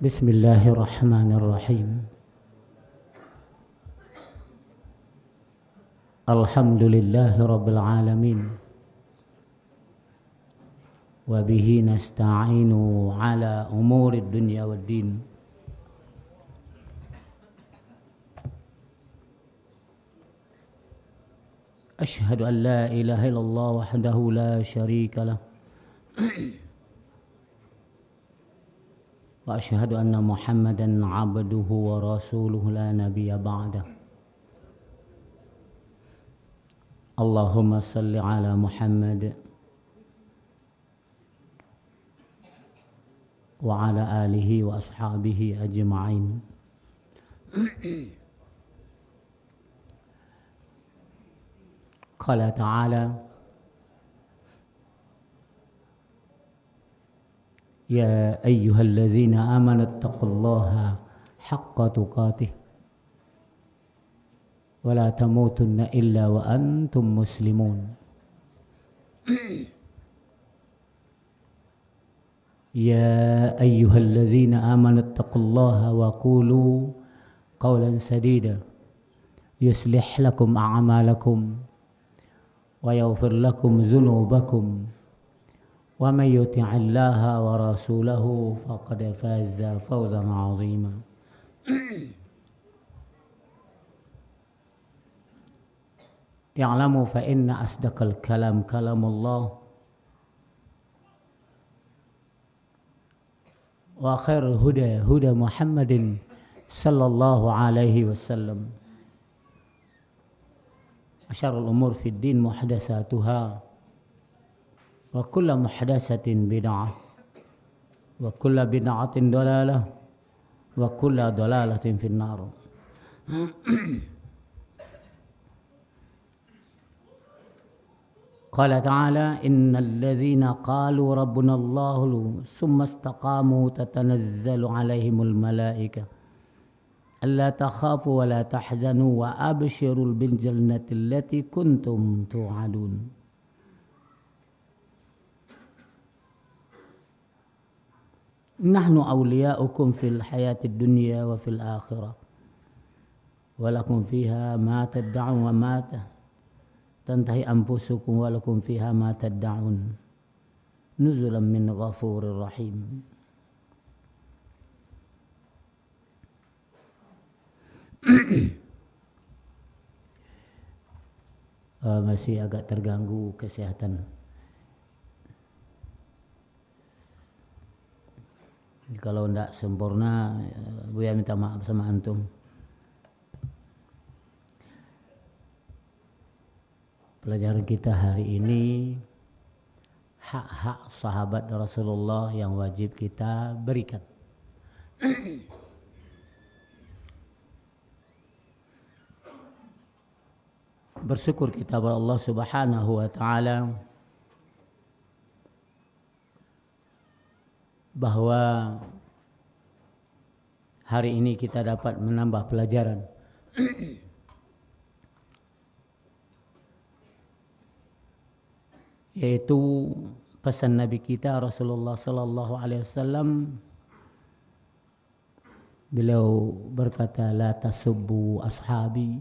Bismillahirrahmanirrahim. Alhamdulillahi rabbil alamin. Wa bihi nasta'inu ala umuri dunya waddin. Ashhadu an la ilaha illallah wahdahu la syarika lah. Wa ashhadu anna Muhammadan abduhu wa rasuluhu la nabiyya ba'dah. Allahumma salli ala Muhammad wa ala alihi wa ashabihi ajma'in. Qala ta'ala Ya ayyuhalladzina amanu taqullaha haqqa tuqatih wa la tamutunna illa wa antum muslimun. Ya ayyuhalladzina amanu taqullaha wa qulu qawlan sadida yuslih lakum a'malakum wa yaghfir lakum dhunubakum wa may yuti'illaha wa rasulahu faqad faza fawzan 'azima. Ya'lamu fa inna asdaqal kalam kalamullah wa khairul huda huda Muhammadin sallallahu alaihi wasallam. Syarrul umur fid din muhdatsatuha wa kullu muhdatsatin bid'ah wa kullu bid'atin dalalah wa kullu dalalatin finnar. Qala ta'ala innal ladzina qalu rabbuna Allahu summa istaqamu tatanazzalu 'alaihimul malaikah alla takhafu wa la tahzanu wa abshirul bil jannati allati kuntum tu'adun. Nahnu awliya'ukum fil hayatid dunya wa fil akhirah wa lakum fiha ma tad'un wa ma tantahi anfusukum wa lakum fiha ma tad'un nuzulan min ghafurir rahim. Masih agak terganggu kesehatan. Kalau tidak sempurna, Buya minta maaf sama antum. Pelajaran kita hari ini hak-hak sahabat Rasulullah yang wajib kita berikan. Bersyukur kita kepada Allah Subhanahu wa taala bahwa hari ini kita dapat menambah pelajaran yaitu pesan Nabi kita Rasulullah sallallahu alaihi wasallam. Beliau berkata, la tasubbu ashabi,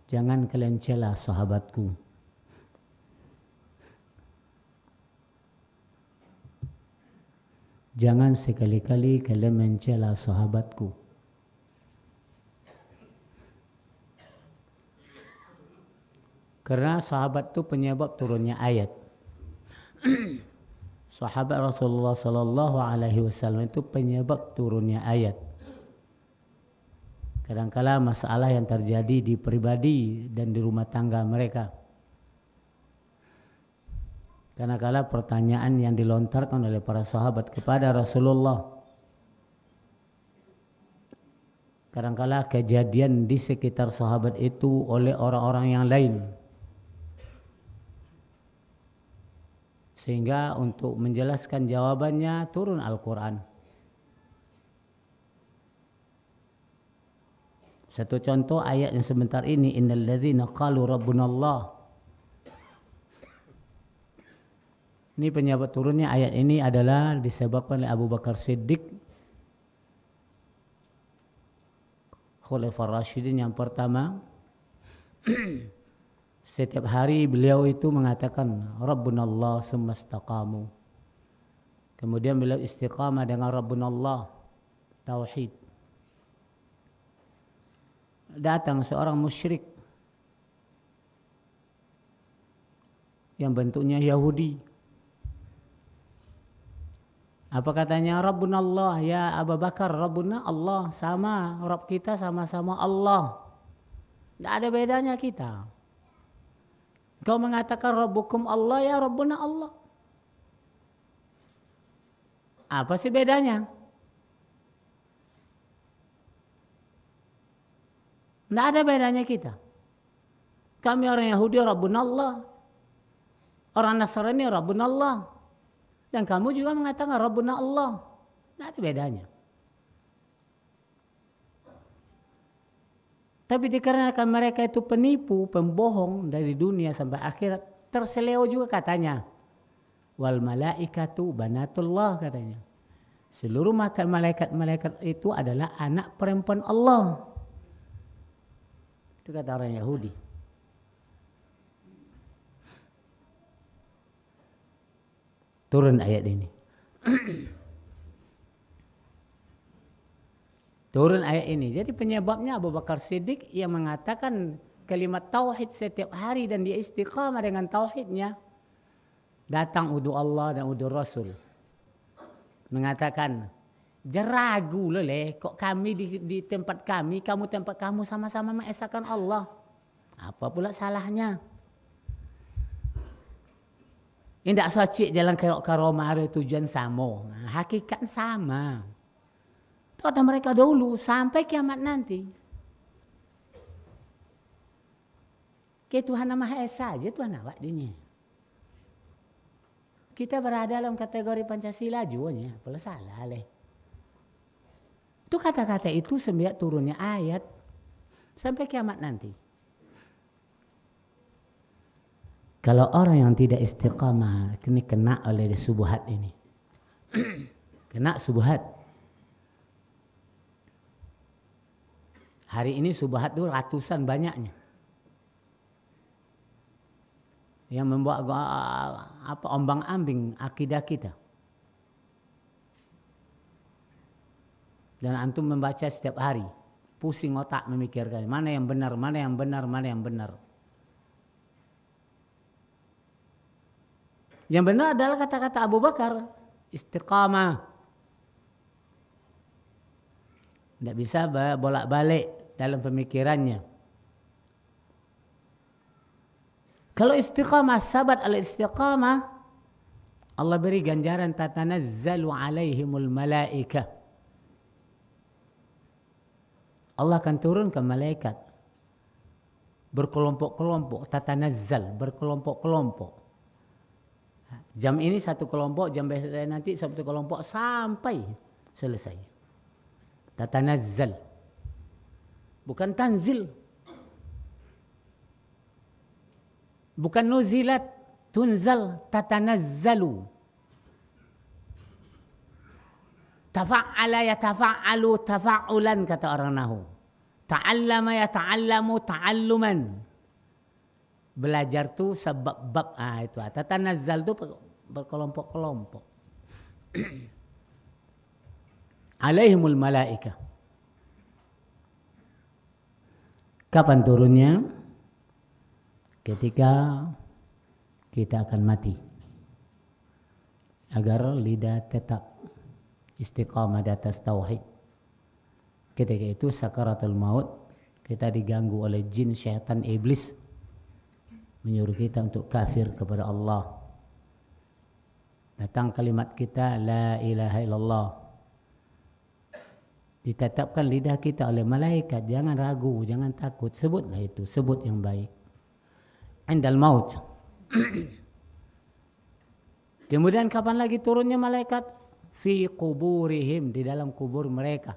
jangan kalian cela sahabatku. Jangan sekali-kali kalian mencela sahabatku. Karena sahabat itu penyebab turunnya ayat. Sahabat Rasulullah sallallahu alaihi wasallam itu penyebab turunnya ayat. Kadang-kala masalah yang terjadi di pribadi dan di rumah tangga mereka. Kadang-kala pertanyaan yang dilontarkan oleh para sahabat kepada Rasulullah. Kadang-kala kejadian di sekitar sahabat itu oleh orang-orang yang lain. Sehingga untuk menjelaskan jawabannya turun Al-Quran. Satu contoh ayat yang sebentar ini, innal ladzina qalu rabbunallah. Ini penyebab turunnya ayat ini adalah disebabkan oleh Abu Bakar Siddiq Khulafaur Rasyidin yang pertama, setiap hari beliau itu mengatakan Rabbunallah summa istaqamu. Kemudian beliau istiqamah dengan Rabbunallah, tauhid. Datang seorang musyrik yang bentuknya Yahudi. Apa katanya? Rabbuna Allah, ya Abu Bakar, Rabbuna Allah, sama Rabb kita sama-sama Allah. Tidak ada bedanya kita. Kau mengatakan Rabbukum Allah, ya Rabbuna Allah. Apa sih bedanya? Tidak ada bedanya kita. Kami orang Yahudi Rabbuna Allah, orang Nasrani Rabbuna Allah. Dan kamu juga mengatakan Rabbuna Allah. Tidak ada bedanya. Tapi dikarenakan mereka itu penipu, pembohong dari dunia sampai akhirat, terseleo juga katanya. Wal malaikatu banatullah katanya. Seluruh malaikat-malaikat itu adalah anak perempuan Allah. Itu kata orang Yahudi. Turun ayat ini. Turun ayat ini. Jadi penyebabnya Abu Bakar Siddiq yang mengatakan kalimat tauhid setiap hari dan dia istiqamah dengan tauhidnya. Datang udu Allah dan udu Rasul. Mengatakan, jeragu leleh kok kami di tempat kami, kamu tempat kamu sama-sama mengesahkan Allah. Apa pula salahnya? Tidak socik jalan kerok karomah ada tujuan sama. Nah, hakikat sama. Itu kata mereka dulu sampai kiamat nanti. Ke Tuhan Maha Esa aja Tuhan awak dinya. Kita berada dalam kategori Pancasila juga, apa salah leh. Itu kata-kata itu semenjak turunnya ayat sampai kiamat nanti. Kalau orang yang tidak istiqamah, ini kena oleh subuhat ini. Kena subuhat. Hari ini subuhat itu ratusan banyaknya. Yang membuat ombang-ambing akidah kita. Dan antum membaca setiap hari. Pusing otak memikirkan. Mana yang benar, mana yang benar, mana yang benar. Yang benar adalah kata-kata Abu Bakar. Istiqamah. Tidak bisa bolak-balik dalam pemikirannya. Kalau istiqamah, sabat al-istiqamah, Allah beri ganjaran tatanazzalu alaihimul malaikah. Allah akan turunkan malaikat. Berkelompok-kelompok, tatanazzal, berkelompok-kelompok. Jam ini satu kelompok, jam besok nanti satu kelompok sampai selesai. Tatanazzal. Bukan tanzil. Bukan nuzilat, tunzal, tatanazzalu. Tafa'ala yatafa'alu tafa'ulan kata orang Nahu. Ta'allama yata'allamu ta'alluman. Belajar tu sebab-bab. Itu. Tatanazzal tu berkelompok-kelompok. Alaihimul malaika. Kapan turunnya? Ketika kita akan mati. Agar lidah tetap istiqamah di atas tauhid. Ketika itu sakaratul maut, kita diganggu oleh jin, syaitan, iblis. Menyuruh kita untuk kafir kepada Allah. Datang kalimat kita, la ilaha illallah. Ditetapkan lidah kita oleh malaikat. Jangan ragu, jangan takut. Sebutlah itu, sebut yang baik. Indal maut. Kemudian kapan lagi turunnya malaikat? Fi kuburihim, di dalam kubur mereka.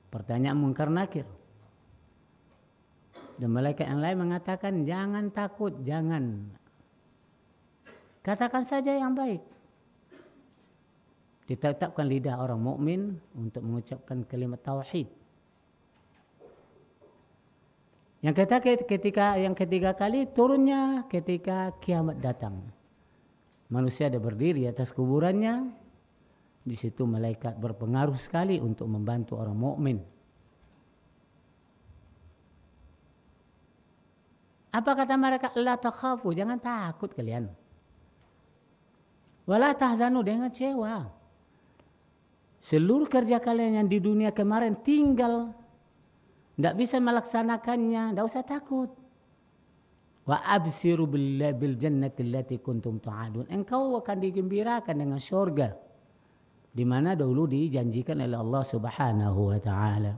Pertanyaan mungkar nakir. Dan malaikat yang lain mengatakan jangan takut, jangan. Katakan saja yang baik. Ditetapkan lidah orang mukmin untuk mengucapkan kalimat tauhid. Yang ketiga kali turunnya ketika kiamat datang. Manusia ada berdiri atas kuburannya. Di situ malaikat berpengaruh sekali untuk membantu orang mukmin. Apa kata mereka? La takhafu, jangan takut kalian. Wala tahzanu, jangan kecewa. Seluruh kerja kalian yang di dunia kemarin tinggal, tidak bisa melaksanakannya, tidak usah takut. Wa absiru bil jannati allati kuntum tu'adun. Engkau akan digembirakan dengan surga di mana dahulu dijanjikan oleh Allah Subhanahu wa taala.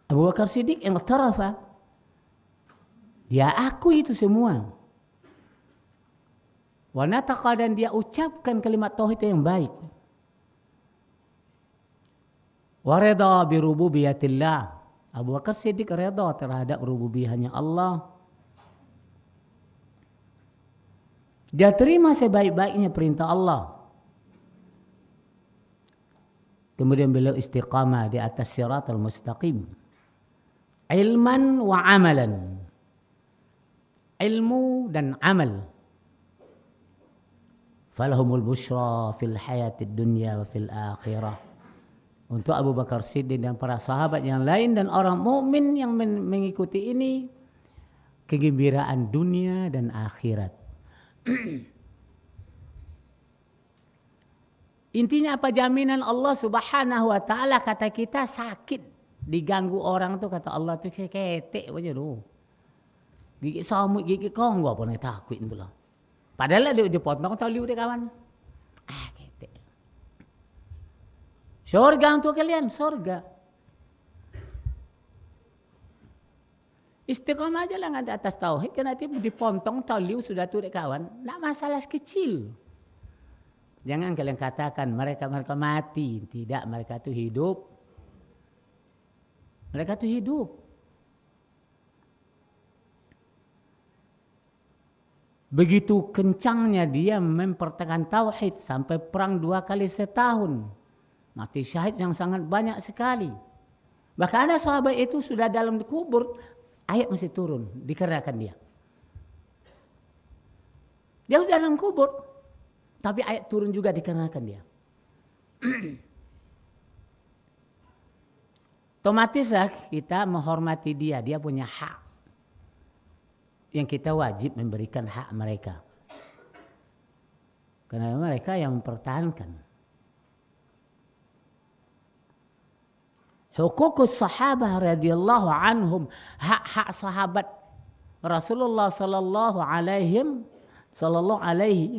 Abu Bakar Siddiq yang tarafa, dia akui itu semua. Wa nataqa, dan dia ucapkan kalimat tauhid yang baik. Wa rida bi rububiyatillah. Abu Bakar Siddiq rida terhadap rububiyahnya Allah. Dia terima sebaik-baiknya perintah Allah. Kemudian beliau istiqamah di atas siratal mustaqim. Ilman wa amalan. Ilmu dan amal. Falahumul busyra fil hayatid dunya wa fil akhirah. Untuk Abu Bakar Siddiq dan para sahabat yang lain dan orang mukmin yang mengikuti ini, kegembiraan dunia dan akhirat. Intinya apa? Jaminan Allah Subhanahu wa taala. Kata kita sakit diganggu orang tuh, kata Allah tuh ketek aja tuh. Gigi samut, gigi konggo apa nih takut pula. Padahal dia potong tali udah kawan. Ketek. Surga untuk kalian, surga. Istiqamah aja lah di atas tauhid, kan nanti dipotong tali sudah tuh kawan. Nak masalah kecil. Jangan kalian katakan mereka mati. Tidak, mereka itu hidup. Mereka itu hidup. Begitu kencangnya dia mempertahankan tauhid sampai perang 2 kali setahun. Mati syahid yang sangat banyak sekali. Bahkan ada sahabat itu sudah dalam kubur, ayat masih turun dikarenakan dia. Dia sudah dalam kubur, tapi ayat turun juga dikarenakan dia. Otomatislah kita menghormati dia, dia punya hak. Yang kita wajib memberikan hak mereka. Karena mereka yang mempertahankan. Huququs sahabah radhiyallahu anhum, hak-hak sahabat Rasulullah sallallahu alaihi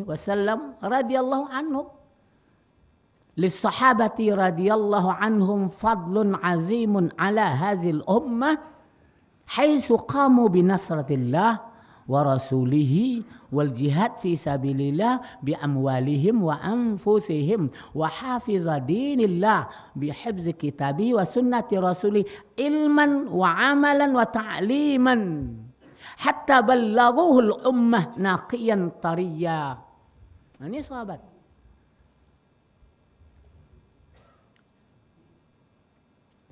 wasallam radhiyallahu anhum. Lis-sahabati radhiyallahu anhum fadlun azimun ala hazil ummah haitsu qamu bi nasratillah wa rasulihi wal jihad fi sabilillah bi amwalihim wa anfusihim wa hafiza dinillah bi hifzi kitabihi wa sunnati rasulih ilman wa amalan wa ta'liman hatta ballaghuhu al ummah naqiyan tariya. Ini sahabat.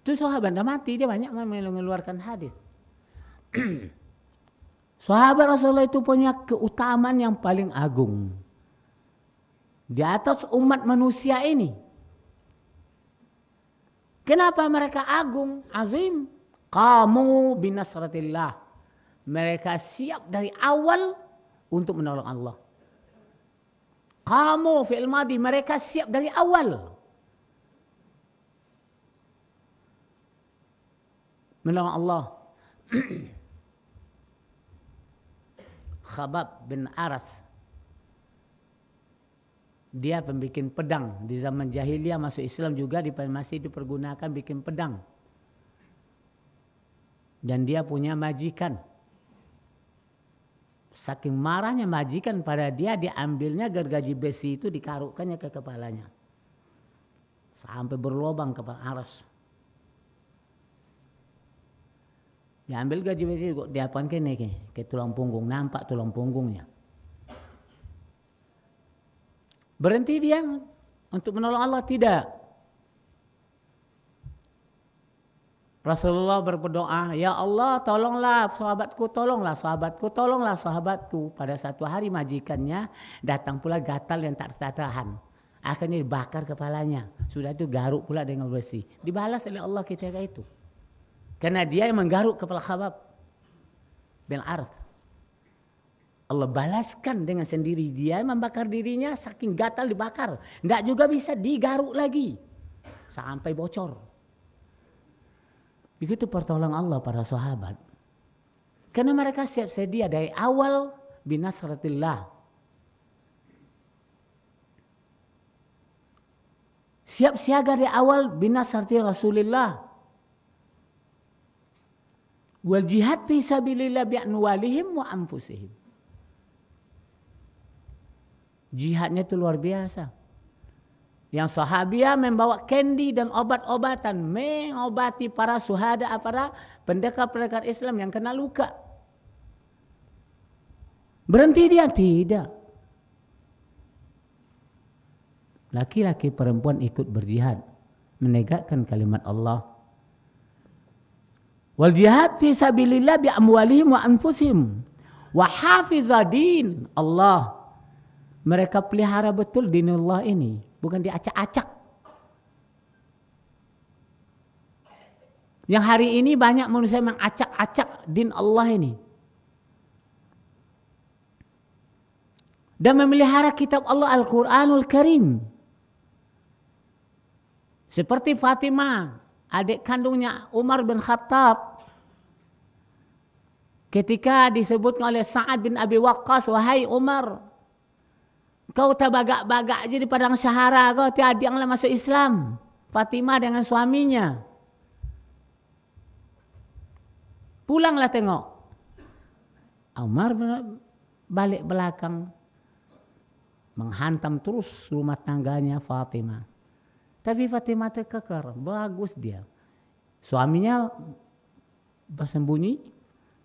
Itu sahabat dah mati, dia banyak mengeluarkan hadis. Sahabat Rasulullah itu punya keutamaan yang paling agung di atas umat manusia ini. Kenapa mereka agung, azim? Qamu binasratillah. Mereka siap dari awal untuk menolong Allah. Qamu fi'il madhi, mereka siap dari awal menolong Allah. Khabab bin Aras, dia pembikin pedang. Di zaman jahiliyah masuk Islam juga masih dipergunakan bikin pedang. Dan dia punya majikan. Saking marahnya majikan pada dia, diambilnya gergaji besi itu dikarukkannya ke kepalanya. Sampai berlubang kepala Aras. Dia ambil gaji kok dia apain kene ke tulang punggung, nampak tulang punggungnya. Berhenti dia untuk menolong Allah? Tidak. Rasulullah berdoa, ya Allah tolonglah sahabatku, tolonglah sahabatku, tolonglah sahabatku. Pada satu hari majikannya datang pula gatal yang tak tertahan. Akhirnya dibakar kepalanya. Sudah itu garuk pula dengan besi. Dibalas oleh Allah ketika itu. Karena dia yang menggaruk kepala Khabbab bin Arth. Allah balaskan dengan sendiri, dia membakar dirinya saking gatal dibakar. Tidak juga bisa digaruk lagi sampai bocor. Begitu pertolongan Allah para sahabat. Karena mereka siap sedia dari awal binasratillah. Siap siaga dari awal binasrati Rasulillah. Wal jihad fi sabilillah bi'anwalihim wa anfusihim. Jihadnya itu luar biasa. Yang sahabiah membawa kendi dan obat-obatan mengobati para syuhada, para pendekar-pendekar Islam yang kena luka. Berhenti dia? Tidak. Laki-laki perempuan ikut berjihad, menegakkan kalimat Allah. Wal jihad fi sabilillah bi amwalihim wa anfusihim wa hafizadin Allah. Mereka pelihara betul dinullah ini, bukan diacak-acak. Yang hari ini banyak manusia mengacak-acak din Allah ini. Dan memelihara kitab Allah Al-Quranul Karim. Seperti Fatimah, adik kandungnya Umar bin Khattab. Ketika disebutkan oleh Sa'ad bin Abi Waqqas, wahai Umar, kau terbagak-bagak aja di padang syahara, kau tiada yang masuk Islam. Fatimah dengan suaminya. Pulanglah tengok. Umar balik belakang, menghantam terus rumah tangganya Fatimah. Tapi Fatimah terkekar, bagus dia. Suaminya bersembunyi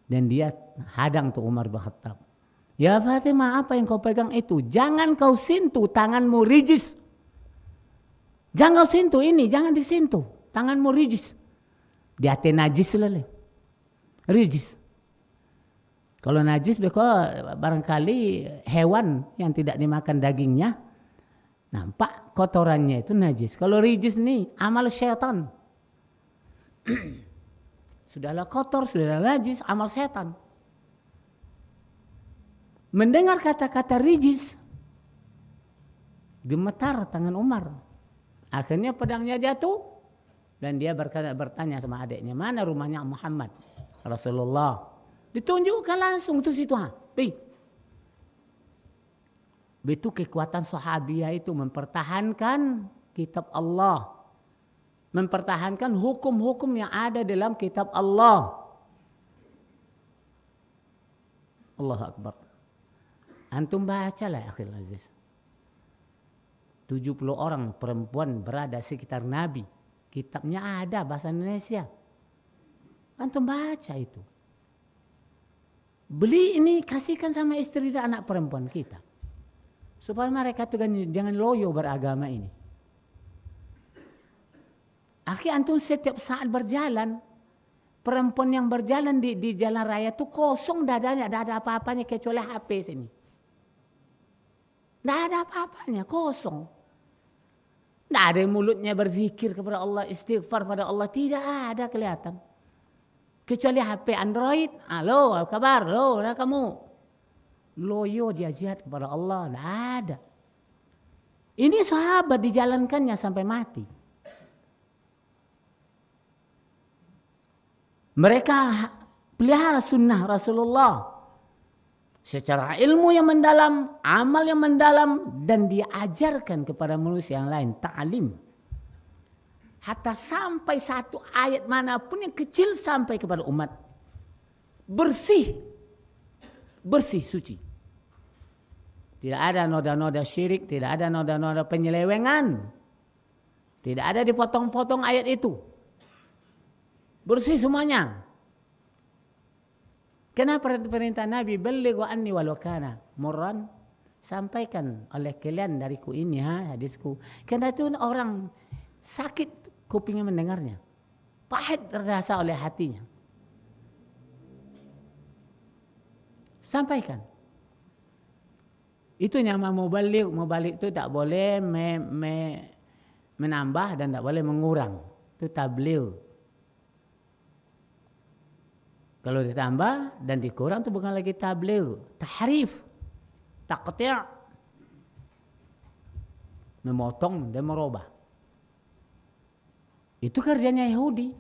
dan dia hadang tuh Umar bin Khattab. Ya Fatimah, apa yang kau pegang itu? Jangan kau sentuh, tanganmu rijis. Jangan kau sentuh ini, jangan disentuh. Tanganmu rijis. Dia najis lele. Rijis. Kalau najis, barangkali hewan yang tidak dimakan dagingnya, nampak kotorannya itu najis. Kalau rijis nih, amal syaitan. Sudahlah kotor, sudahlah najis, amal setan. Mendengar kata-kata rijis, gemetar tangan Umar. Akhirnya pedangnya jatuh dan dia bertanya sama adiknya, mana rumahnya Muhammad Rasulullah? Ditunjukkan langsung tuh situ. Itu kekuatan sahabiah itu mempertahankan kitab Allah. Mempertahankan hukum-hukum yang ada dalam kitab Allah. Allahu Akbar. Antum bacalah akhil aziz. 70 orang perempuan berada sekitar Nabi. Kitabnya ada bahasa Indonesia. Antum baca itu. Beli ini, kasihkan sama istri dan anak perempuan kita. Supaya mereka tuh jangan loyo beragama ini. Akhirnya antum setiap saat berjalan, perempuan yang berjalan di jalan raya itu kosong dadanya, tidak ada apa-apanya kecuali HP sini. Tidak ada apa-apanya, kosong. Tidak ada yang mulutnya berzikir kepada Allah, istighfar pada Allah, tidak ada kelihatan. Kecuali HP Android, halo, apa kabar? Halo, nah kamu. Loyo dia jihad kepada Allah, tidak ada. Ini sahabat dijalankannya sampai mati. Mereka pelihara sunnah Rasulullah. Secara ilmu yang mendalam, amal yang mendalam, dan diajarkan kepada manusia yang lain, ta'lim. Hatta sampai satu ayat manapun yang kecil sampai kepada umat. Bersih. Bersih, suci. Tidak ada noda-noda syirik, tidak ada noda-noda penyelewengan. Tidak ada dipotong-potong ayat itu. Bersih semuanya. Kenapa perintah Nabi balighu anni walau kana murran? Sampaikan oleh kalian dariku ini hadisku. Karena itu orang sakit kupingnya mendengarnya. Pahit terasa oleh hatinya. Sampaikan. Itu yang mau balik itu tak boleh menambah dan tak boleh mengurang. Itu tabligh. Kalau ditambah dan dikurang itu bukan lagi tabligh, tahrif, taqti', memotong dan merubah. Itu kerjanya Yahudi.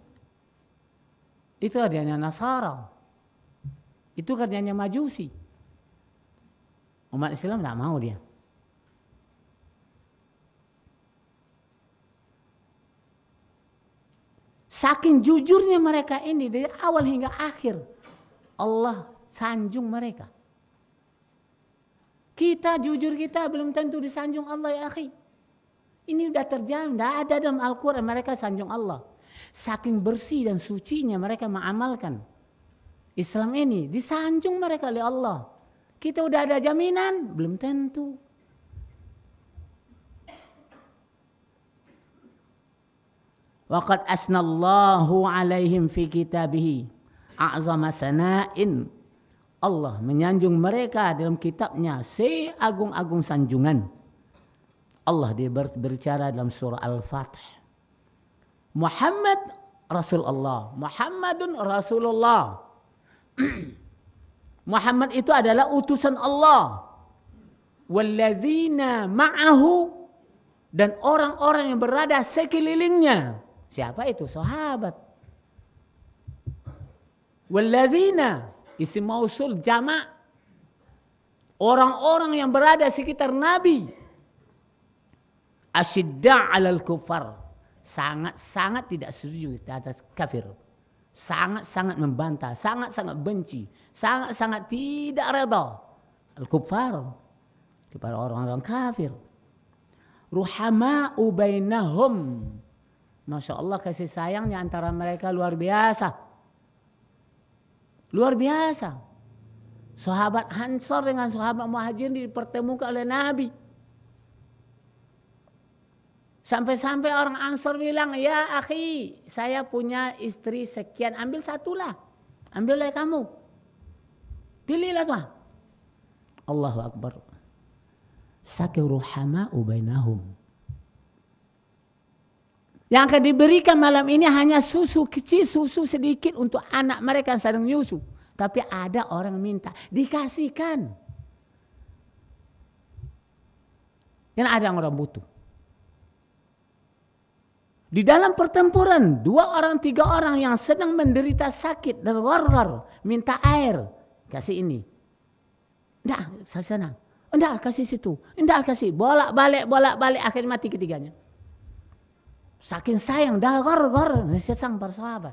Itu kerjanya Nasara. Itu kerjanya Majusi. Umat Islam tidak mau dia. Saking jujurnya mereka ini dari awal hingga akhir. Allah sanjung mereka. Kita jujur kita belum tentu disanjung Allah ya akhi. Ini sudah terjamin. Tidak ada dalam Al-Quran mereka sanjung Allah. Saking bersih dan sucinya mereka mengamalkan Islam ini. Disanjung mereka oleh Allah. Kita udah ada jaminan? Belum tentu. Waqad asnallahu alaihim fi kitabihi a'zama sana'in. Allah menyanjung mereka dalam kitabnya seagung-agung sanjungan. Allah dia berbicara dalam surah Al-Fatih. Muhammad Rasulullah. Muhammadun Rasulullah. Muhammad itu adalah utusan Allah. Wallazina ma'ahu, dan orang-orang yang berada sekelilingnya. Siapa itu? Sahabat. Wallazina, isim mausul jama'. Orang-orang yang berada sekitar Nabi. Asyidda' 'alal kufar. Sangat-sangat tidak setuju atas kafir. Sangat-sangat membantah, sangat-sangat benci, sangat-sangat tidak reda al-kuffar kepada orang-orang kafir. Ruhama'u bainahum. Masya Allah kasih sayangnya antara mereka luar biasa. Luar biasa. Sahabat Ansar dengan sahabat Muhajirin dipertemukan oleh Nabi. Sampai-sampai orang Ansar bilang, ya akhi, saya punya istri sekian, ambil satulah. Ambillah kamu. Pilihlah tuh. Allahu Akbar. Saking ruhama'u bainahum. Yang akan diberikan malam ini hanya susu kecil, susu sedikit untuk anak mereka yang sedang nyusu. Tapi ada orang minta, dikasihkan. Dan ada orang butuh. Di dalam pertempuran, 2 orang, 3 orang yang sedang menderita sakit dan war-war, minta air, kasih ini. Enggak, saya senang. Enggak, kasih situ. Enggak, kasih. Bolak-balik, akhirnya mati ketiganya. Saking sayang, dah war-war, nasihat sang para sahabat.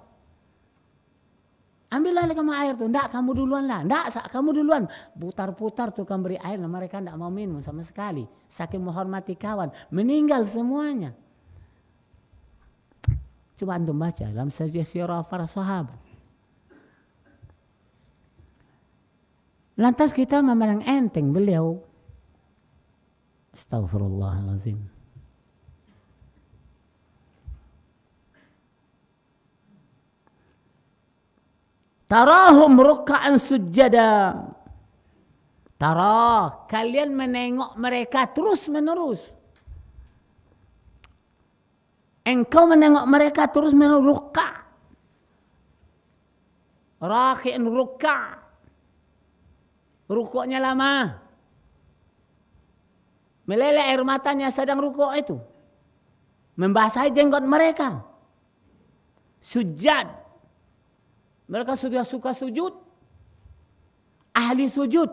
Ambillah kamu air tuh. Enggak, kamu duluan lah. Enggak, kamu duluan. Putar-putar tuh kamu beri air, mereka enggak mau minum sama sekali. Saking menghormati kawan, meninggal semuanya. Coba antum baca dalam sejarah para sahabat. Lantas kita memandang enteng beliau. Astaghfirullahaladzim. Tarahum ruk'an sujada. Tarah, kalian menengok mereka terus menerus. Engkau menengok mereka terus menerus ruk'a. Raki'an ruk'a. Rukuknya lama. Meleleh air matanya sedang rukuk itu. Membasahi jenggot mereka. Sujud. Mereka sudah suka sujud. Ahli sujud.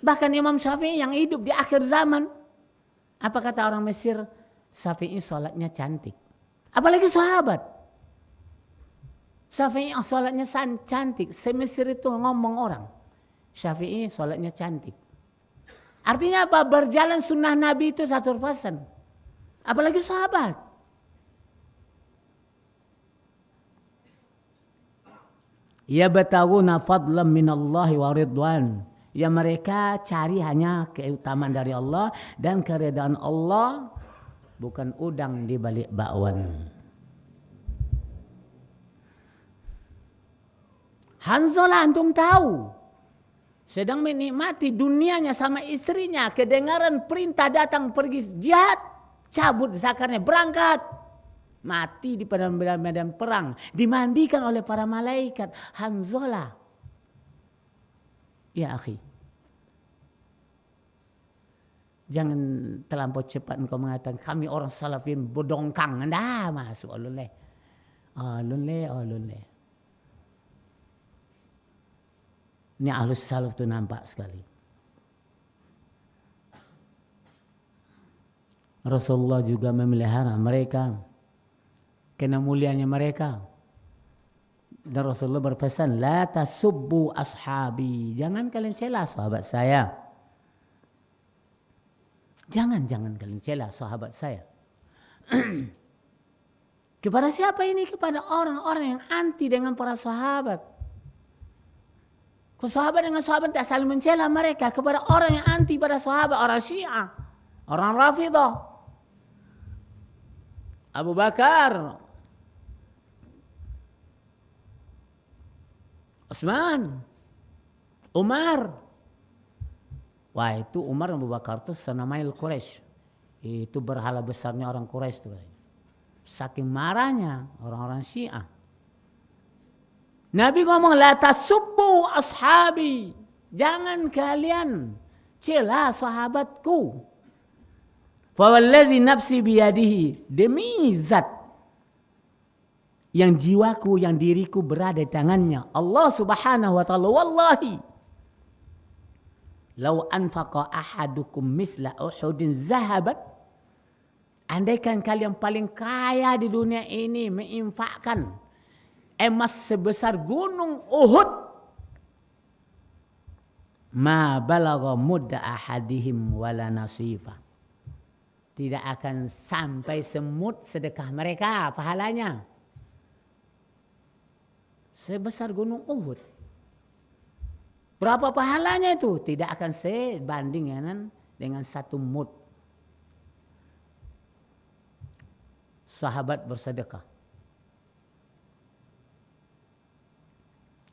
Bahkan Imam Syafi'i yang hidup di akhir zaman. Apa kata orang Mesir? Syafi'i sholatnya cantik. Apalagi sahabat. Syafi'i sholatnya cantik. Se-Mesir itu ngomong orang. Syafi'i sholatnya cantik. Artinya apa? Berjalan sunnah Nabi itu 100%. Apalagi sahabat. Yabtaguna fadlan minallahi wa ridwan. Ya mereka cari hanya keutamaan dari Allah dan keridaan Allah, bukan udang di balik bakwan. Hanzalah antum tahu sedang menikmati dunianya sama istrinya, kedengaran perintah datang pergi jihad, cabut zakatnya berangkat, mati di medan perang, dimandikan oleh para malaikat. Hanzalah, ya akhi, jangan terlampau cepat engkau mengatakan kami orang salafin bodongkang, anda masuk oleh, oleh. Ini ahlus salaf itu nampak sekali. Rasulullah juga memelihara mereka karena mulianya mereka. Dan Rasulullah berpesan, la tasubbu ashabi. Jangan kalian cela sahabat saya. Jangan kalian cela sahabat saya. Kepada siapa ini? Kepada orang-orang yang anti dengan para sahabat. Kalau sahabat dengan sahabat tak saling mencela mereka. Kepada orang yang anti pada sahabat, orang Syiah, orang Rafidah, Abu Bakar, Utsman, Umar. Wah, itu Umar dan Abu Bakar itu senamail Quraisy. Itu berhala besarnya orang Quraisy itu. Saking marahnya orang-orang Syiah. Nabi ngomong, la tasubbu ashabi. Jangan kalian cela sahabatku. Fa wallazi nafsi biyadihi. Demi zat yang jiwaku, yang diriku berada di tangannya. Allah subhanahu wa ta'ala. Wallahi. Lau anfaqa ahadukum misla uhudin zahabat. Andaikan kalian paling kaya di dunia ini menginfakkan emas sebesar gunung Uhud, ma balagha mudda ahadihim wala nasifa. Tidak akan sampai semut sedekah mereka pahalanya sebesar gunung Uhud. Berapa pahalanya itu? Tidak akan sebanding dengan satu mud. Sahabat bersedekah.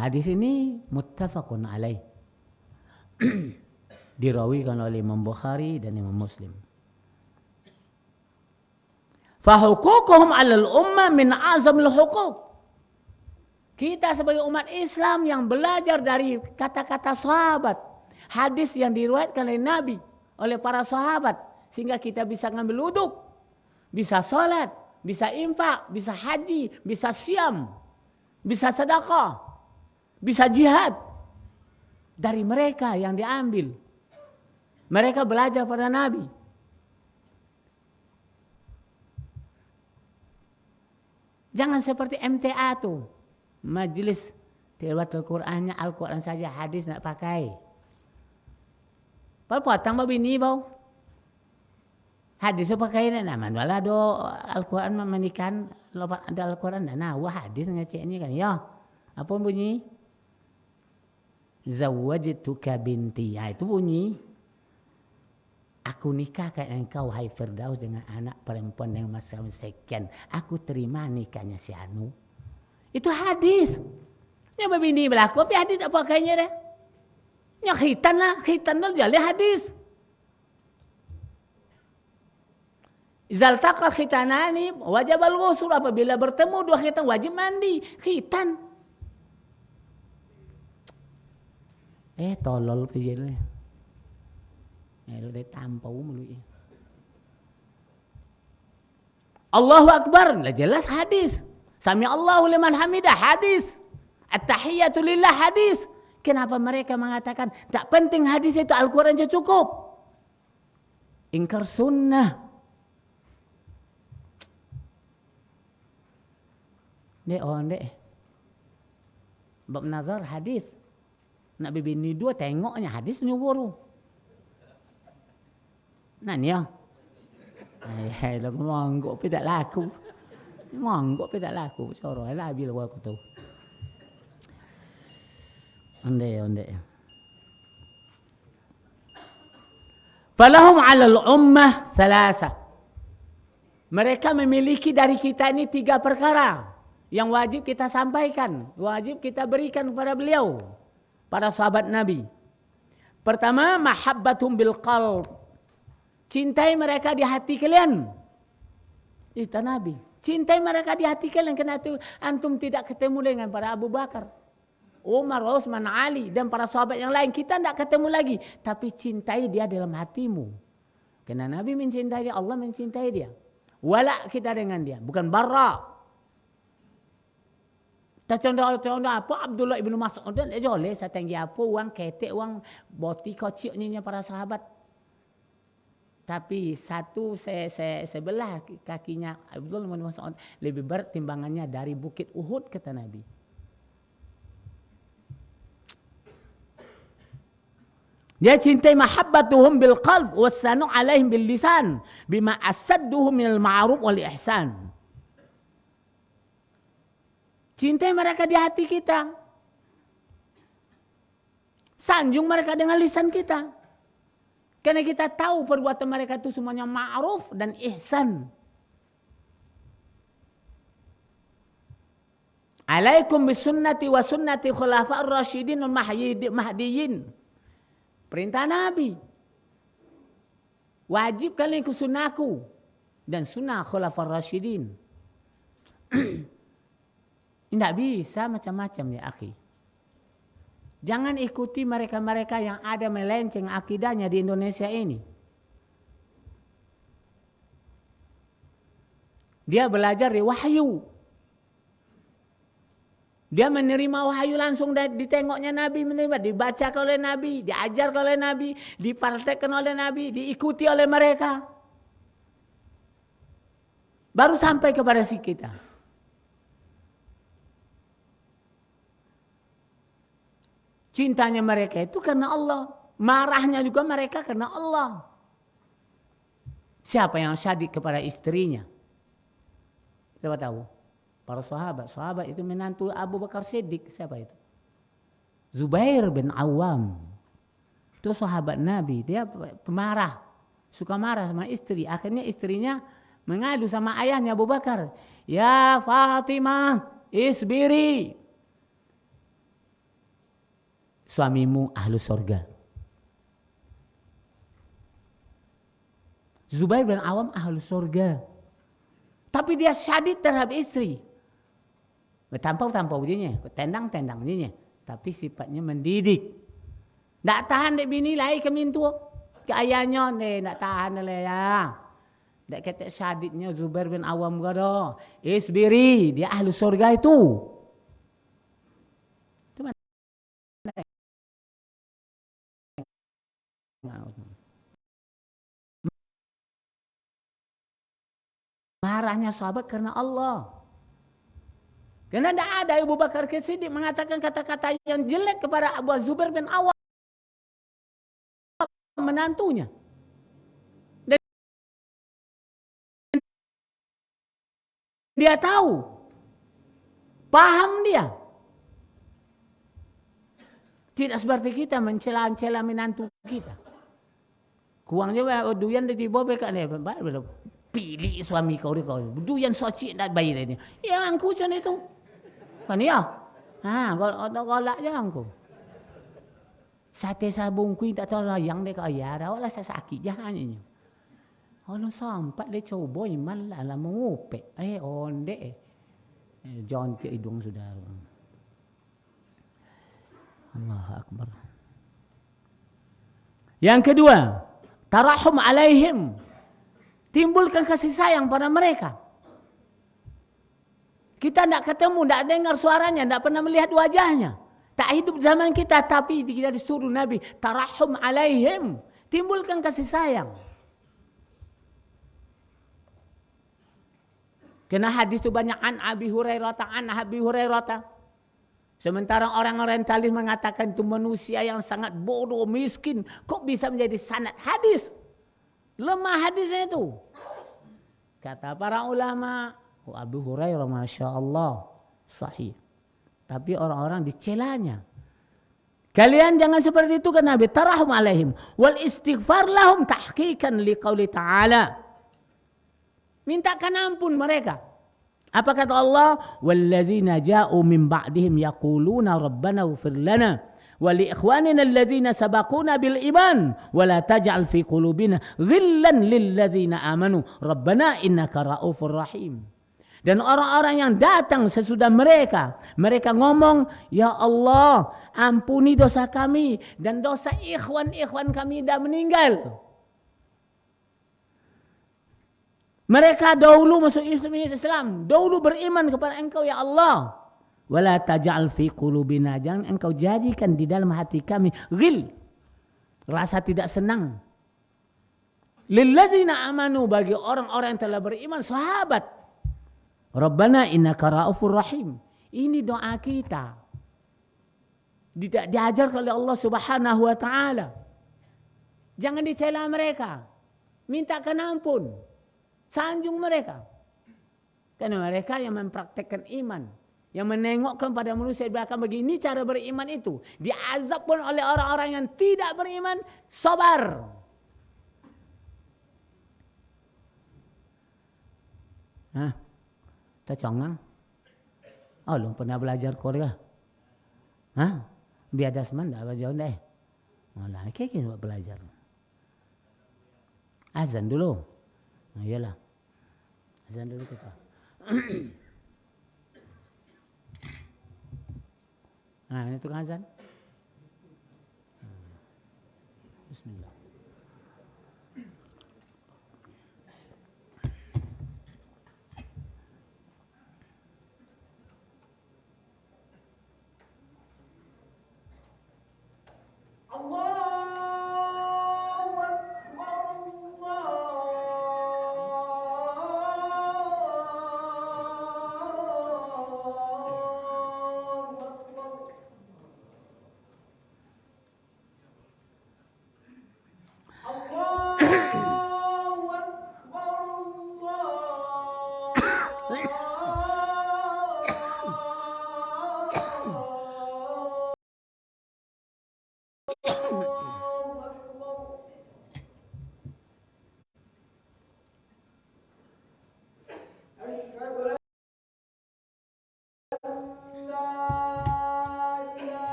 Hadis ini muttafaqun alaih. Dirawikan oleh Imam Bukhari dan Imam Muslim. Fahuququhum 'alal ummah min azamil huquq. Kita sebagai umat Islam yang belajar dari kata-kata sahabat, hadis yang diriwayatkan oleh Nabi, oleh para sahabat, sehingga kita bisa ngambil wuduk, bisa salat, bisa infak, bisa haji, bisa syam, bisa sedekah, bisa jihad. Dari mereka yang diambil. Mereka belajar pada Nabi. Jangan seperti MTA tuh. Majelis tilawatul Qur'annya Al-Quran saja, hadis nak pakai. Potong babi ni bau. Hadis pakai nak manual do Al-Quran memanikan ada Al-Quran dan wah hadis ngecek ni kan ya. Apa bunyi? Zawwajtuka binti. Ya, itu bunyi. Aku nikahkan engkau hai Firdaus dengan anak perempuan yang masih sekian. Aku terima nikahnya si Anu. Itu hadis. Nya babini berlaku tapi hadis tak pakainya dah. Nya khitan lah jadi hadis. Izal taqal khitanani wajib al-ghusl, apabila bertemu dua khitan wajib mandi. Khitan. Tolol pejel. Lu dah tampau mulu. Allahu Akbar, lah jelas hadis. Sami Allahu liman hamidah, hadis. At-tahiyyatu lillah, hadis. Kenapa mereka mengatakan tak penting hadis itu, Al-Quran saja cukup? Ingkar sunnah. Bab nazar hadis. Nak bini dua tengoknya hadis punya buru. Nanya. Lagu monggok tapi tak laku. Monggok tapi tak laku. Coroh lah bila aku tu. Onde. Falahum 'alal ummah salasa. Mereka memiliki dari kita ini 3 perkara yang wajib kita sampaikan, wajib kita berikan kepada beliau, para sahabat Nabi. Pertama, mahabbatum bil qalb. Cintai mereka di hati kalian. Itu Nabi. Cintai mereka di hati kalian, karena itu antum tidak ketemu dengan para Abu Bakar, Umar, Utsman, Ali dan para sahabat yang lain. Kita tidak ketemu lagi, tapi cintai dia dalam hatimu. Karena Nabi mencintai dia, Allah mencintai dia. Wala kita dengan dia, bukan bara. Tak contoh apa Abdullah ibnu Mas'ud dan jole satenggi apa uang ketek uang boti kociknya para sahabat. Tapi satu sebelah kakinya Abdullah ibnu Mas'ud lebih berat timbangannya dari bukit Uhud, kata Nabi. Dia cintai mahabbatuhum bil qalb wassanu alaihim bil lisan bima asadduhum minal ma'ruf wal ihsan. Cintai mereka di hati kita. Sanjung mereka dengan lisan kita. Karena kita tahu perbuatan mereka itu semuanya ma'ruf dan ihsan. Alaikum bisunnati wa sunnati khulafa'ur rasyidin wal mahdiyin. Perintah Nabi. Wajib kalian ikut sunnahku dan sunnah khulafa'ur rasyidin. Tidak bisa macam-macam ya akhi. Jangan ikuti mereka-mereka yang ada melenceng akidahnya di Indonesia ini. Dia belajar di wahyu. Dia menerima wahyu langsung ditengoknya Nabi, menerima, dibacakan oleh Nabi, diajarkan oleh Nabi, dipraktekkan oleh Nabi, diikuti oleh mereka. Baru sampai kepada si kita. Cintanya mereka itu karena Allah. Marahnya juga mereka karena Allah. Siapa yang syadik kepada istrinya? Siapa tahu? Para sahabat. Sahabat itu menantu Abu Bakar Siddiq. Siapa itu? Zubair bin Awam. Itu sahabat Nabi. Dia pemarah. Suka marah sama istri. Akhirnya istrinya mengadu sama ayahnya Abu Bakar. Ya Fatimah, isbiri. Suamimu ahlu surga. Zubair bin Awam ahlu surga. Tapi dia syadid terhadap istri. Tampau ujinya, tendang ujinya. Tapi sifatnya mendidik. Tak tahan dek bini lai ke mintu. Ke ayahnya ni tak tahan lah ya. Tak kata syadidnya Zubair bin Awam gado. Isbiri, dia ahlu surga itu. Marahnya sahabat karena Allah. Karena tidak ada Abu Bakar Siddiq mengatakan kata-kata yang jelek kepada Abu Zubair bin Awam, menantunya. Dan dia tahu, paham dia. Tidak seperti kita mencela-cela menantu kita. Kuangnya duyan di bawah kan ya, pilih suami kau duyan soci nak bayar ini. Ya angku macam itu. Kan ya? Kalau jangan ko. Sate sabung kui tak tahu yang dia kaya dah wala sakit jahannya. Kalau sampai dia coba iman lah mengupek. Onde. Jontik hidung saudara. Allahu Akbar. Yang kedua, tarahum alaihim. Timbulkan kasih sayang pada mereka. Kita tidak ketemu, tidak dengar suaranya, tidak pernah melihat wajahnya. Tak hidup zaman kita, tapi kita disuruh Nabi, tarahum alaihim. Timbulkan kasih sayang. Kena hadis itu banyak an Abi Hurairah. Sementara orang orientalis mengatakan itu manusia yang sangat bodoh, miskin. Kok bisa menjadi sanad hadis? Lemah hadisnya itu. Kata para ulama, Abu Hurairah Masya Allah sahih. Tapi orang-orang dicelanya. Kalian jangan seperti itu kan Nabi. Tarahum alaihim wal istighfar lahum tahqiqan liqauli ta'ala. Mintakan ampun mereka. Apa kata Allah? Wallazina ja'u min ba'dihim yaquluna rabbana ighfir lana wa li ikhwanina allazina sabaquna bil iman wa la taj'al fi qulubina ghillan lil ladzina amanu rabbana innaka raufur rahim. Dan orang-orang yang datang sesudah mereka, mereka ngomong, ya Allah, ampuni dosa kami dan dosa ikhwan-ikhwan kami dah meninggal. Mereka dahulu masuk Islam, dahulu beriman kepada Engkau ya Allah. Wala taj'al fi qulubina, jangan Engkau jadikan di dalam hati kami ghil, rasa tidak senang. Lillazina amanu, bagi orang-orang yang telah beriman, sahabat. Rabbana innaka raufur rahim. Ini doa kita. Diajar oleh Allah Subhanahu wa taala. Jangan dicela mereka. Mintakan ampun. Sanjung mereka. Karena mereka yang mempraktekkan iman, yang menengokkan pada manusia di belakang, begini cara beriman itu. Diazab pun oleh orang-orang yang tidak beriman, sabar. Hah? Tak congang. Oh, lu pernah belajar Korea? Hah? Biar dasman dah belajar deh. Malah kayak buat belajar. Azan dulu. Nah, iyalah. Azan dulu kita. Nah, ini tukang azan. Bismillah.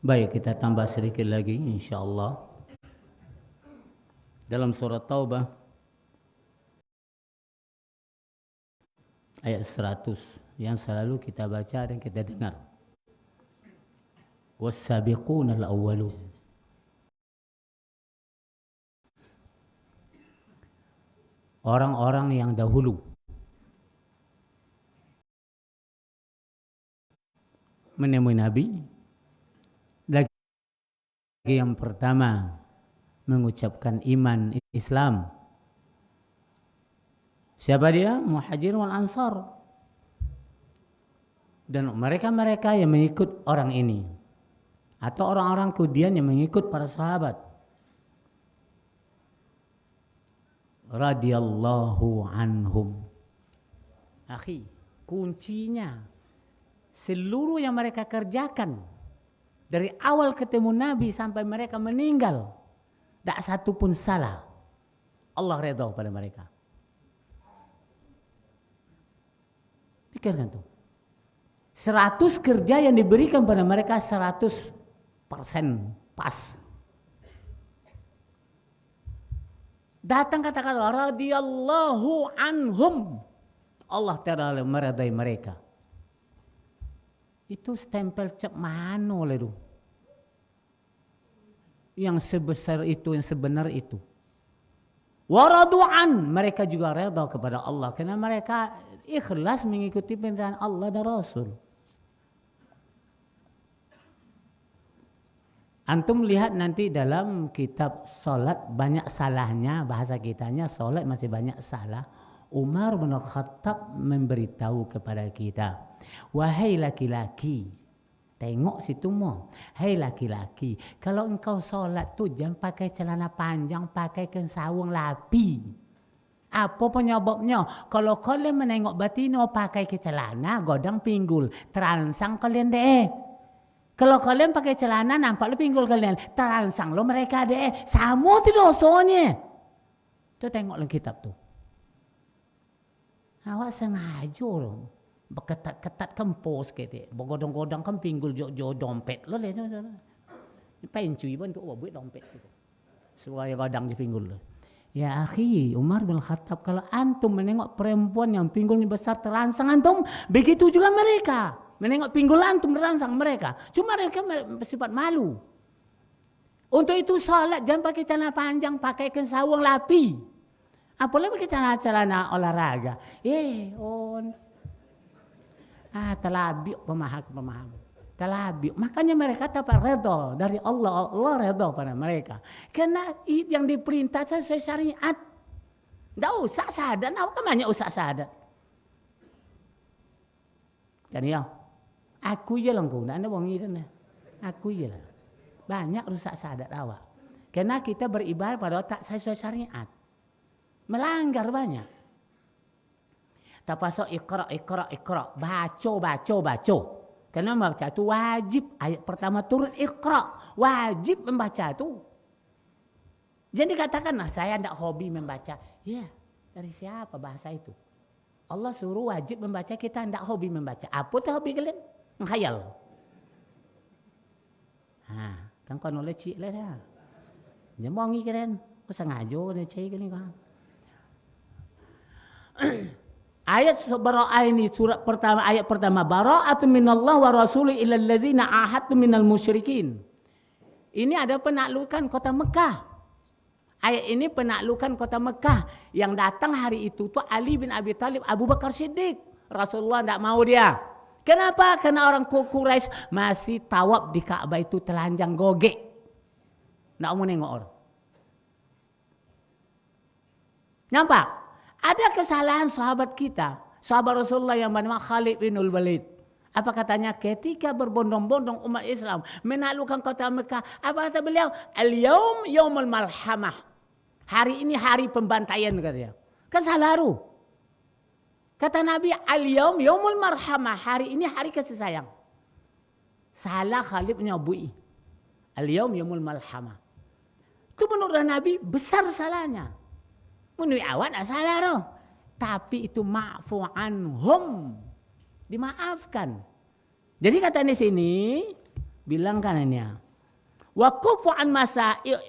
Baik, kita tambah sedikit lagi insyaallah. Dalam surat Taubah ayat 100 yang selalu kita baca dan kita dengar. Was-sabiqunal awwalun. Orang-orang yang dahulu menemui Nabi, lagi yang pertama mengucapkan iman Islam. Siapa dia? Muhajir wal Ansar. Dan mereka-mereka yang mengikut orang ini, atau orang-orang kemudian yang mengikut para sahabat. Radhiyallahu anhum. Akhi, kuncinya seluruh yang mereka kerjakan dari awal ketemu Nabi sampai mereka meninggal, tak satu pun salah. Allah redha pada mereka. Pikirkan tuh. 100 kerja yang diberikan pada mereka 100% pas. Datang kata-kata radhiyallahu anhum. Allah Ta'ala meridai mereka. Itu stempel cek mano lah itu. Yang sebesar itu, yang sebenar itu. Waradu'an, mereka juga redha kepada Allah karena mereka ikhlas mengikuti perintah Allah dan Rasul. Antum lihat nanti dalam kitab salat banyak salahnya, bahasa kitanya salat masih banyak salah. Umar bin Khattab memberitahu kepada kita, wahai laki-laki, tengok situ mo, hai laki-laki, kalau engkau salat tu jangan pakai celana panjang, pakai sarung lapi. Apa penyebabnya? Kalau kalian menengok batino pakai celana godang pinggul, terangsang kalian deh. Kalau kalian pakai celana nampak lo pinggul kalian, terangsang lo mereka deh. Sama tu dosanya. Tu tengok dalam kitab tu. Awak sengaja lo berketat-ketat kempos gitu. Bergodong-godong kan pinggul jo dompet lo deh. Pencui pun tu buat dompet situ. Supaya godang di pinggul lo. Ya akhi, Umar bin Khattab, kalau antum menengok perempuan yang pinggulnya besar terangsang antum, begitu juga mereka. Menengok pinggul antum terangsang mereka. Cuma mereka bersifat malu. Untuk itu salat jangan pakai celana panjang, pakai sarung lapi. Apalagi pakai celana olahraga. Terlabiuk pemaham. Terlabiuk. Makanya mereka dapat redha dari Allah. Allah redha pada mereka. Karena yang diperintah sesuai syariat. Tidak usah syahadat. Apa banyak usah syahadat? Kan ya? Aku je lah kau. Anda wangi dah. Aku je lah. Banyak rusak syahadat awak. Karena kita beribadah pada tak sesuai syariat. Melanggar banyak. Tak pasal ikra. Baca. Karena membaca itu wajib. Ayat pertama turun ikra. Wajib membaca itu. Jadi katakanlah saya tidak hobi membaca. Ya, dari siapa bahasa itu? Allah suruh wajib membaca, kita tidak hobi membaca. Apa tu hobi kalian? Menghayal. Kan kau nolak cik lah dah. Jangan kalian. Kau sengaja ni cik kalian kan. Ayat bara'ah ini surat pertama, ayat pertama, bara'atun minallah wa rasuli ilal ladzina ahadtum minal musyrikin. Ini ada penaklukan kota Mekah. Ayat ini penaklukan kota Mekah. Yang datang hari itu tu Ali bin Abi Thalib, Abu Bakar Siddiq. Rasulullah tidak mau dia. Kenapa? Karena orang Quraisy masih tawaf di Ka'bah itu telanjang gogek. Tidak mau nengok orang. Nampak? Ada kesalahan sahabat kita. Sahabat Rasulullah yang bernama Khalid bin Walid. Apa katanya? Ketika berbondong-bondong umat Islam menaklukkan kota Mekah. Apa kata beliau? Al-yawm yawmul malhamah. Hari ini hari pembantaian katanya. Kan salah ru. Kata Nabi, al-yawm yawmul marhamah. Hari ini hari kasih sayang. Salah Khalid menyabui. Al-yaum yaumul malhamah. Itu menurut Nabi besar salahnya. Menurut awak tak salah roh. Tapi itu ma'fu anhum. Dimaafkan. Jadi kata di sini, bilangkan ini ya. Wa kufu an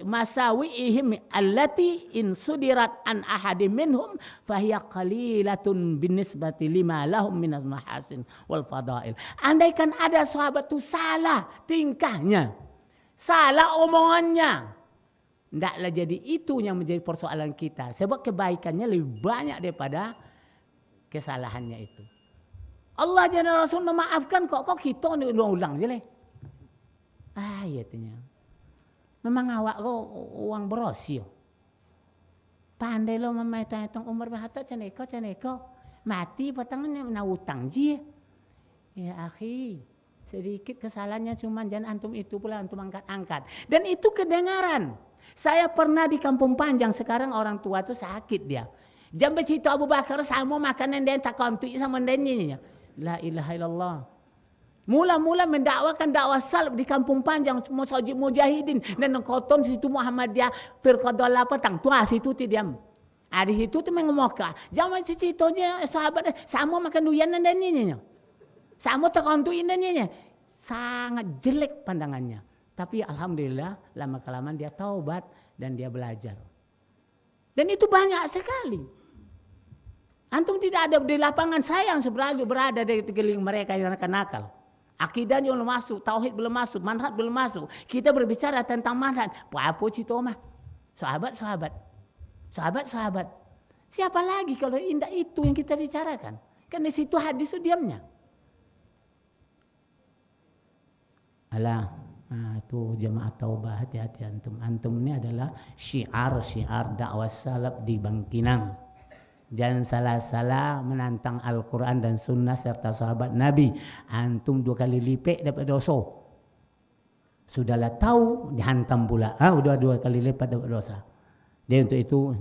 masawi'ihim allati in sudirat an ahadim minhum fahiya qalilatun binisbati lima lahum minas mahasin wal fadail. Andaikan ada sahabat itu salah tingkahnya, salah omongannya, ndaklah jadi itu yang menjadi persoalan kita. Sebab kebaikannya lebih banyak daripada kesalahannya itu. Allah dan Rasul memaafkan kok kita ni ulang-ulang je leh. Ayatnya. Memang awak kau uang berosio. Pandai lo memaitan umur berhata ceneko. Mati petangnya nak utang je. Ya akhi, sedikit kesalahannya cuma jangan antum itu pula antum angkat-angkat. Dan itu kedengaran. Saya pernah di Kampung Panjang, sekarang orang tua tu sakit dia. Jam bercerita Abu Bakar sama makanan dia tak kontuk sama deninya. La ilaha illallah. Mula-mula mendakwakan dakwah salaf di Kampung Panjang, Masjid Mujahidin dan koton situ Muhammadiyah Firqadah petang tua situ ti diam. Di situ tu mengemoka. Jangan cerita je sahabat sama makan duyanan dan ininya. Sama terkontuin dan ininya. Sangat jelek pandangannya. Tapi alhamdulillah lama kelamaan dia taubat dan dia belajar. Dan itu banyak sekali. Antum tidak ada di lapangan saya yang berada di sekeliling mereka yang nakal. Akidahnya belum masuk, tauhid belum masuk, manhaj belum masuk. Kita berbicara tentang manhaj. Apa cito mah? Sahabat-sahabat. Siapa lagi kalau indah itu yang kita bicarakan? Kan di situ hadis itu diamnya. Alah, itu jemaah taubah, hati-hati antum. Antum ini adalah syiar dakwah salaf di Bangkinang. Jangan salah-salah menantang Al-Quran dan Sunnah serta sahabat Nabi. Antum 2 kali lipat dapat dosa. Sudahlah tahu dihantam pula. Udah 2 kali lipat dapat dosa. Dia untuk itu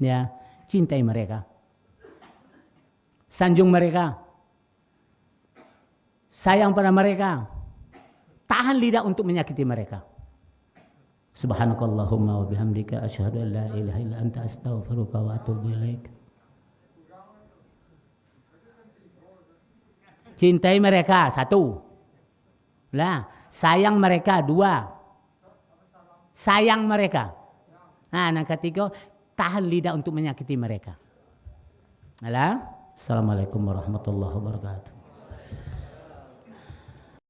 ya cintai mereka. Sanjung mereka. Sayang pada mereka. Tahan lidah untuk menyakiti mereka. Subhanakallahumma wa bihamdika asyhadu an la ilaha illa anta astaghfiruka wa atubu ilaik. Cintai mereka 1. Lah, sayang mereka 2. Sayang mereka. Nah, yang ketiga, tahan lidah untuk menyakiti mereka. Alah, assalamualaikum warahmatullahi wabarakatuh.